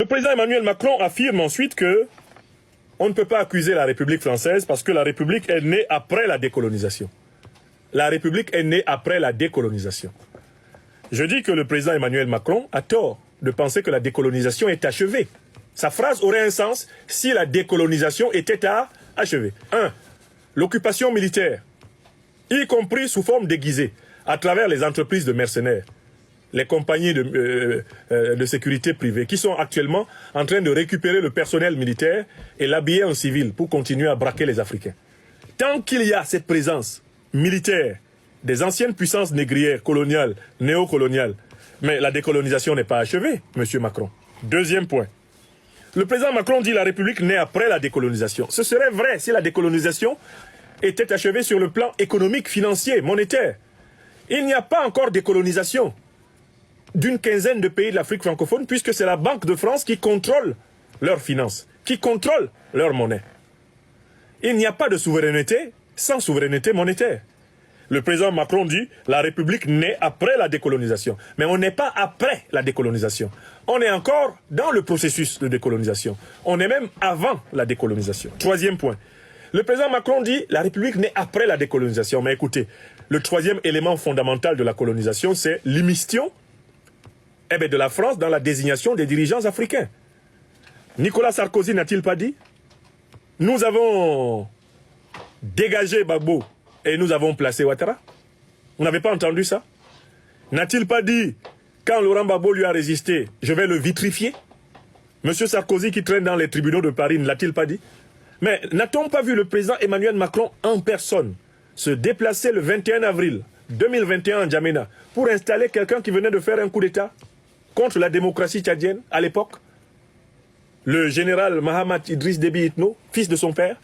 président Emmanuel Macron affirme ensuite que on ne peut pas accuser la République française parce que la République est née après la décolonisation. La République est née après la décolonisation. Je dis que le président Emmanuel Macron a tort de penser que la décolonisation est achevée. Sa phrase aurait un sens si la décolonisation était achevée. 1. L'occupation militaire, y compris sous forme déguisée, à travers les entreprises de mercenaires, les compagnies de sécurité privée, qui sont actuellement en train de récupérer le personnel militaire et l'habiller en civil pour continuer à braquer les Africains. Tant qu'il y a cette présence militaire des anciennes puissances négrières, coloniales, néocoloniales, mais la décolonisation n'est pas achevée, M. Macron. Deuxième point. Le président Macron dit que la République naît après la décolonisation. Ce serait vrai si la décolonisation était achevée sur le plan économique, financier, monétaire. Il n'y a pas encore décolonisation d'une quinzaine de pays de l'Afrique francophone, puisque c'est la Banque de France qui contrôle leurs finances, qui contrôle leur monnaie. Il n'y a pas de souveraineté sans souveraineté monétaire. Le président Macron dit que la République naît après la décolonisation. Mais on n'est pas après la décolonisation. On est encore dans le processus de décolonisation. On est même avant la décolonisation. Troisième point. Le président Macron dit que la République naît après la décolonisation. Mais écoutez, le troisième élément fondamental de la colonisation, c'est l'immixtion de la France dans la désignation des dirigeants africains. Nicolas Sarkozy n'a-t-il pas dit? Nous avons dégagé Gbagbo et nous avons placé Ouattara. Vous n'avez pas entendu ça? N'a-t-il pas dit, quand Laurent Gbagbo lui a résisté, je vais le vitrifier? Monsieur Sarkozy qui traîne dans les tribunaux de Paris, ne l'a-t-il pas dit? Mais n'a-t-on pas vu le président Emmanuel Macron en personne se déplacer le 21 avril 2021 en Djamena pour installer quelqu'un qui venait de faire un coup d'État contre la démocratie tchadienne à l'époque? Le général Mahamat Idriss Déby Itno, fils de son père?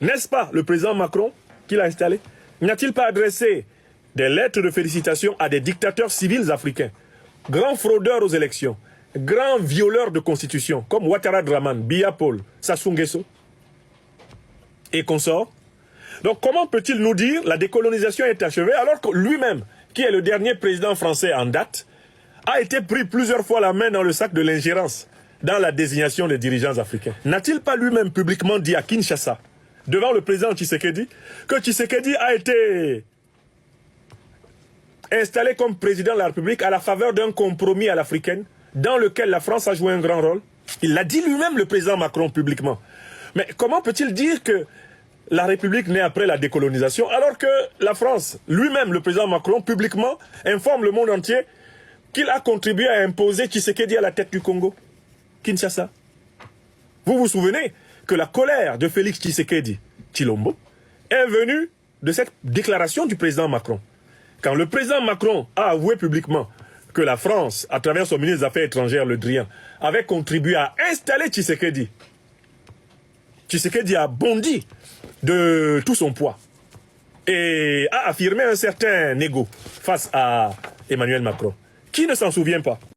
N'est-ce pas le président Macron qui l'a installé? N'a-t-il pas adressé des lettres de félicitations à des dictateurs civils africains, grands fraudeurs aux élections, grands violeurs de constitution, comme Ouattara Draman, Biya Paul, Sassou Nguesso et consorts? Donc comment peut-il nous dire la décolonisation est achevée alors que lui-même, qui est le dernier président français en date, a été pris plusieurs fois la main dans le sac de l'ingérence dans la désignation des dirigeants africains? N'a-t-il pas lui-même publiquement dit à Kinshasa, devant le président Tshisekedi, que Tshisekedi a été installé comme président de la République à la faveur d'un compromis à l'africaine dans lequel la France a joué un grand rôle? Il l'a dit lui-même, le président Macron, publiquement. Mais comment peut-il dire que la République naît après la décolonisation alors que la France, lui-même, le président Macron, publiquement, informe le monde entier qu'il a contribué à imposer Tshisekedi à la tête du Congo, Kinshasa? Vous vous souvenez que la colère de Félix Tshisekedi Tshilombo est venue de cette déclaration du président Macron. Quand le président Macron a avoué publiquement que la France, à travers son ministre des Affaires étrangères, Le Drian, avait contribué à installer Tshisekedi, Tshisekedi a bondi de tout son poids et a affirmé un certain égo face à Emmanuel Macron. Qui ne s'en souvient pas?